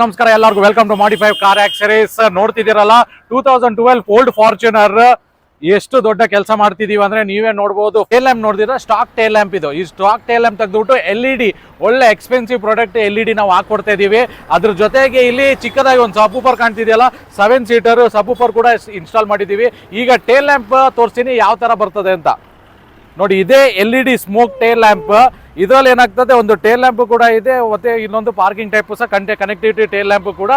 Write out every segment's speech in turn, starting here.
ನಮಸ್ಕಾರ ಎಲ್ಲರಿಗೂ welcome to modify car accessories. ನೋಡ್ತಿದ್ದೀರಲ್ಲ 2012 ಫೋರ್ಡ್ ಫಾರ್ಚುನರ್ ಎಷ್ಟು ದೊಡ್ಡ ಕೆಲಸ ಮಾಡ್ತಿದೀವಿ ಅಂದ್ರೆ ನೀವೇ ನೋಡಬಹುದು. ಟೇಲ್ ಲ್ಯಾಂಪ್ ನೋಡಿದ್ರೆ ಸ್ಟಾಕ್ ಟೇಲ್ ಲ್ಯಾಂಪ್ ಇದು. ಈ ಸ್ಟಾಕ್ ಟೇಲ್ ಲ್ಯಾಂಪ್ ತೆಗೆದುಬಿಟ್ಟು LED ಒಳ್ಳೆ ಎಕ್ಸ್ಪೆನ್ಸಿವ್ ಪ್ರಾಡಕ್ಟ್ LED ನಾವು ಹಾಕೊಡ್ತಾ ಇದೀವಿ. ಅದ್ರ ಜೊತೆಗೆ ಇಲ್ಲಿ ಚಿಕ್ಕದಾಗಿ ಒಂದು ಸಬ್ ಕಾಣ್ತಿದೆಯಲ್ಲ 7 ಸೀಟರ್ ಸಬ್ ಕೂಡ ಇನ್ಸ್ಟಾಲ್ ಮಾಡಿದೀವಿ. ಈಗ ಟೇಲ್ ಲ್ಯಾಂಪ್ ತೋರಿಸ್ತೀನಿ ಯಾವ ತರ ಬರ್ತದೆ ಅಂತ ನೋಡಿ. ಇದೇ LED ಸ್ಮೋಕ್ ಟೇಲ್ ಲ್ಯಾಂಪ್. ಇದರಲ್ಲಿ ಏನಾಗ್ತದೆ, ಒಂದು ಟೇಲ್ ಲ್ಯಾಂಪ್ ಕೂಡ ಇದೆ, ಮತ್ತೆ ಇನ್ನೊಂದು ಪಾರ್ಕಿಂಗ್ ಟೈಪ್ ಸಹ ಕನೆಕ್ಟಿವಿಟಿ ಟೇಲ್ ಲ್ಯಾಂಪ್ ಕೂಡ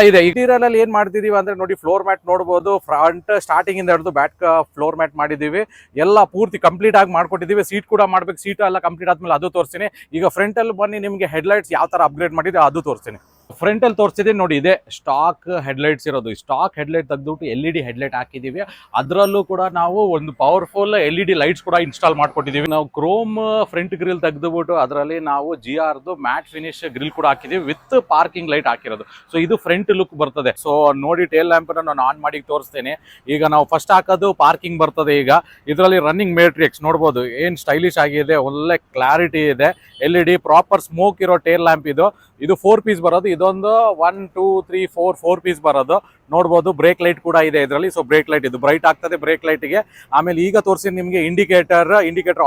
ಇದೆ. ಇಂಟೀರಿಯರ್ ಅಲ್ಲಿ ಏನ್ ಮಾಡ್ತಿದೀವಿ ಅಂದ್ರೆ ನೋಡಿ, ಫ್ಲೋರ್ ಮ್ಯಾಟ್ ನೋಡಬಹುದು. ಫ್ರಂಟ್ ಸ್ಟಾರ್ಟಿಂಗ್ ಇಂದ ಹಿಡಿದು ಬ್ಯಾಕ್ ಫ್ಲೋರ್ ಮ್ಯಾಟ್ ಮಾಡಿದೀವಿ. ಎಲ್ಲ ಪೂರ್ತಿ ಕಂಪ್ಲೀಟ್ ಆಗಿ ಮಾಡ್ಕೊಟ್ಟಿದೀವಿ. ಸೀಟ್ ಕೂಡ ಮಾಡ್ಬೇಕು. ಸೀಟ್ ಎಲ್ಲ ಕಂಪ್ಲೀಟ್ ಆದ್ಮೇಲೆ ಅದು ತೋರಿಸ್ತೀನಿ. ಈಗ ಫ್ರಂಟ್ ಅಲ್ಲಿ ಬನ್ನಿ, ನಿಮಗೆ ಹೆಡ್ಲೈಟ್ಸ್ ಯಾವ ತರ ಅಪ್ಗ್ರೇಡ್ ಮಾಡಿದೆ ಅದು ತೋರಿಸ್ತೀನಿ. ಫ್ರಂಟ್ ಅಲ್ಲಿ ತೋರಿಸ್ತಿದ್ದೀನಿ ನೋಡಿ, ಇದೆ ಸ್ಟಾಕ್ ಹೆಡ್ಲೈಟ್ಸ್ ಇರೋದು. ಸ್ಟಾಕ್ ಹೆಡ್ಲೈಟ್ ತೆಗೆದುಬಿಟ್ಟು LED ಹೆಡ್ಲೈಟ್ ಹಾಕಿದೀವಿ. ಅದರಲ್ಲೂ ಕೂಡ ನಾವು ಒಂದು ಪವರ್ಫುಲ್ LED ಲೈಟ್ಸ್ ಕೂಡ ಇನ್ಸ್ಟಾಲ್ ಮಾಡ್ಕೊಟ್ಟಿದೀವಿ. ನಾವು ಕ್ರೋಮ್ ಫ್ರಂಟ್ ಗ್ರಿಲ್ ತೆಗೆದುಬಿಟ್ಟು ಅದರಲ್ಲಿ ನಾವು GRದು ಮ್ಯಾಟ್ ಫಿನಿಶ್ ಗ್ರಿಲ್ ಕೂಡ ಹಾಕಿದೀವಿ ವಿತ್ ಪಾರ್ಕಿಂಗ್ ಲೈಟ್ ಹಾಕಿರೋದು. ಸೊ ಇದು ಫ್ರಂಟ್ ಲುಕ್ ಬರ್ತದೆ. ಸೊ ನೋಡಿ, ಟೇಲ್ ಲ್ಯಾಂಪ್ ನಾನು ಆನ್ ಮಾಡಿ ತೋರಿಸ್ತೇನೆ. ಈಗ ನಾವು ಫಸ್ಟ್ ಹಾಕೋದು ಪಾರ್ಕಿಂಗ್ ಬರ್ತದೆ. ಈಗ ಇದರಲ್ಲಿ ರನ್ನಿಂಗ್ ಮೇಟ್ರಿಕ್ಸ್ ನೋಡ್ಬೋದು, ಏನ್ ಸ್ಟೈಲಿಶ್ ಆಗಿದೆ, ಒಳ್ಳೆ ಕ್ಲಾರಿಟಿ ಇದೆ. LED ಪ್ರಾಪರ್ ಸ್ಮೋಕ್ ಇರೋ ಟೇಲ್ ಲ್ಯಾಂಪ್ ಇದು. ಇದು 4 ಪೀಸ್ ಬರೋದು. ಇದೊಂದು 1 2 3 4 ಪೀಸ್ ಬರೋದು ನೋಡ್ಬೋದು. ಬ್ರೇಕ್ ಲೈಟ್ ಕೂಡ ಇದೆ ಇದರಲ್ಲಿ. ಸೊ ಬ್ರೇಕ್ ಲೈಟ್ ಇದು ಬ್ರೈಟ್ ಆಗ್ತದೆ ಬ್ರೇಕ್ ಲೈಟ್ಗೆ. ಆಮೇಲೆ ಈಗ ತೋರಿಸ್ತೀನಿ ನಿಮಗೆ ಇಂಡಿಕೇಟರ್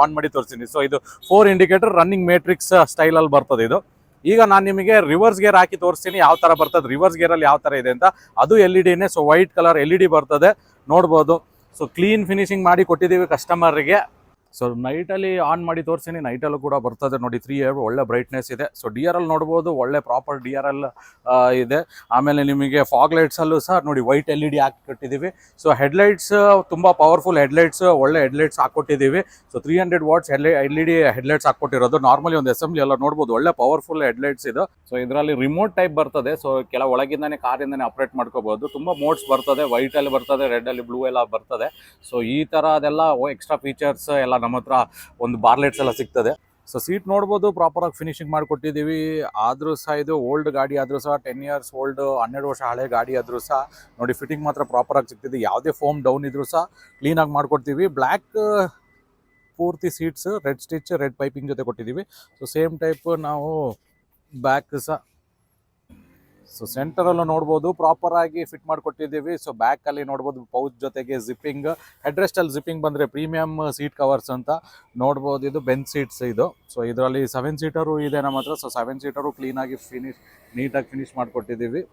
ಆನ್ ಮಾಡಿ ತೋರಿಸ್ತೀನಿ. ಸೊ ಇದು 4 ಇಂಡಿಕೇಟರ್ ರನ್ನಿಂಗ್ ಮೇಟ್ರಿಕ್ಸ್ ಸ್ಟೈಲ್ ಅಲ್ಲಿ ಬರ್ತದೆ ಇದು. ಈಗ ನಾನು ನಿಮಗೆ ರಿವರ್ಸ್ ಗೇರ್ ಹಾಕಿ ತೋರಿಸ್ತೀನಿ ಯಾವ ತರ ಬರ್ತದೆ. ರಿವರ್ಸ್ ಗೇರ್ ಅಲ್ಲಿ ಯಾವ ತರ ಇದೆ ಅಂತ. ಅದು LED. So white colour LED ಬರ್ತದೆ ನೋಡ್ಬೋದು. ಸೊ ಕ್ಲೀನ್ ಫಿನಿಶಿಂಗ್ ಮಾಡಿ ಕೊಟ್ಟಿದ್ದೀವಿ ಕಸ್ಟಮರ್ಗೆ. ಸೊ ನೈಟಲ್ಲಿ ಆನ್ ಮಾಡಿ ತೋರಿಸ್ತೀನಿ. ನೈಟಲ್ಲೂ ಕೂಡ ಬರ್ತದೆ ನೋಡಿ. 3 ಒಳ್ಳೆ ಬ್ರೈಟ್ನೆಸ್ ಇದೆ. ಸೊ DRL ನೋಡ್ಬೋದು, ಒಳ್ಳೆ ಪ್ರಾಪರ್ DRL ಇದೆ. ಆಮೇಲೆ ನಿಮಗೆ ಫಾಗ್ ಲೈಟ್ಸಲ್ಲೂ ಸಹ ನೋಡಿ ವೈಟ್ LED ಹಾಕಿ ಕೊಟ್ಟಿದ್ದೀವಿ. ಸೊ ಹೆಡ್ಲೈಟ್ಸ್ ತುಂಬ ಪವರ್ಫುಲ್ ಹೆಡ್ಲೈಟ್ಸ್, ಒಳ್ಳೆ ಹೆಡ್ಲೈಟ್ಸ್ ಹಾಕ್ಕೊಟ್ಟಿದ್ದೀವಿ. ಸೊ 300 ವಾಟ್ಸ್ LED ಹೆಡ್ಲೈಟ್ಸ್ ಹಾಕ್ಕೊಟ್ಟಿರೋದು. ನಾರ್ಮಲಿ ಒಂದು ಅಸೆಂಬ್ಲಿ ಎಲ್ಲ ನೋಡ್ಬೋದು, ಒಳ್ಳೆ ಪವರ್ಫುಲ್ ಹೆಡ್ಲೈಟ್ಸ್ ಇದು. ಸೊ ಇದರಲ್ಲಿ ರಿಮೋಟ್ ಟೈಪ್ ಬರ್ತದೆ. ಸೊ ಒಳಗಿಂದಾನೆ ಕಾರಿಂದಾನೆ ಆಪರೇಟ್ ಮಾಡ್ಕೋಬಹುದು. ತುಂಬ ಮೋಡ್ಸ್ ಬರ್ತದೆ. ವೈಟ್ ಅಲ್ಲಿ ಬರ್ತದೆ, ರೆಡ್ ಅಲ್ಲಿ, ಬ್ಲೂ ಎಲ್ಲ ಬರ್ತದೆ. ಸೊ ಈ ತರ ಅದೆಲ್ಲ ಎಕ್ಸ್ಟ್ರಾ ಫೀಚರ್ಸ್ ಎಲ್ಲ ನಮ್ಮ ಹತ್ರ ಒಂದು ಬಾರ್ಲೆಟ್ಸ್ ಎಲ್ಲ ಸಿಗ್ತದೆ. ಸೊ ಸೀಟ್ ನೋಡ್ಬೋದು, ಪ್ರಾಪರ್ ಆಗಿ ಫಿನಿಶಿಂಗ್ ಮಾಡಿಕೊಟ್ಟಿದ್ದೀವಿ. ಆದ್ರೂ ಸಹ ಇದು ಓಲ್ಡ್ ಗಾಡಿ ಆದ್ರೂ ಸಹ 10 ಇಯರ್ಸ್ ಓಲ್ಡ್, 12 ವರ್ಷ ಹಳೆ ಗಾಡಿ ಆದ್ರೂ ಸಹ ನೋಡಿ ಫಿಟ್ಟಿಂಗ್ ಮಾತ್ರ ಪ್ರಾಪರ್ ಆಗಿ ಸಿಗ್ತಿದೆ. ಯಾವುದೇ ಫೋಮ್ ಡೌನ್ ಇದ್ರೂ ಸಹ ಕ್ಲೀನ್ ಆಗಿ ಮಾಡ್ಕೊಡ್ತೀವಿ. ಬ್ಲ್ಯಾಕ್ ಪೂರ್ತಿ seats red stitch, red piping ಜೊತೆ ಕೊಟ್ಟಿದ್ದೀವಿ. ಸೊ ಸೇಮ್ ಟೈಪ್ ನಾವು ಬ್ಯಾಕ್ ಸಹ. ಸೊ ಸೆಂಟರಲ್ಲೂ ನೋಡ್ಬೋದು ಪ್ರಾಪರ್ ಆಗಿ ಫಿಟ್ ಮಾಡಿಕೊಟ್ಟಿದ್ದೀವಿ. ಸೊ ಬ್ಯಾಕ್ ಅಲ್ಲಿ ನೋಡ್ಬೋದು ಪೌಚ್ ಜೊತೆಗೆ ಜಿಪ್ಪಿಂಗ್. ಹೆಡ್ರೆಸ್ಟ್ ಅಲ್ಲಿ ಜಿಪ್ಪಿಂಗ್ ಬಂದ್ರೆ ಪ್ರೀಮಿಯಂ ಸೀಟ್ ಕವರ್ಸ್ ಅಂತ ನೋಡ್ಬೋದು. ಇದು ಬೆಂಚ್ ಸೀಟ್ಸ್ ಇದು. ಸೊ ಇದರಲ್ಲಿ 7 ಸೀಟರು ಇದೆ ನಮ್ಮ ಹತ್ರ. ಸೊ 7 ಸೀಟರು ಕ್ಲೀನ್ ಆಗಿ ನೀಟಾಗಿ ಫಿನಿಶ್ ಮಾಡಿಕೊಟ್ಟಿದ್ದೀವಿ.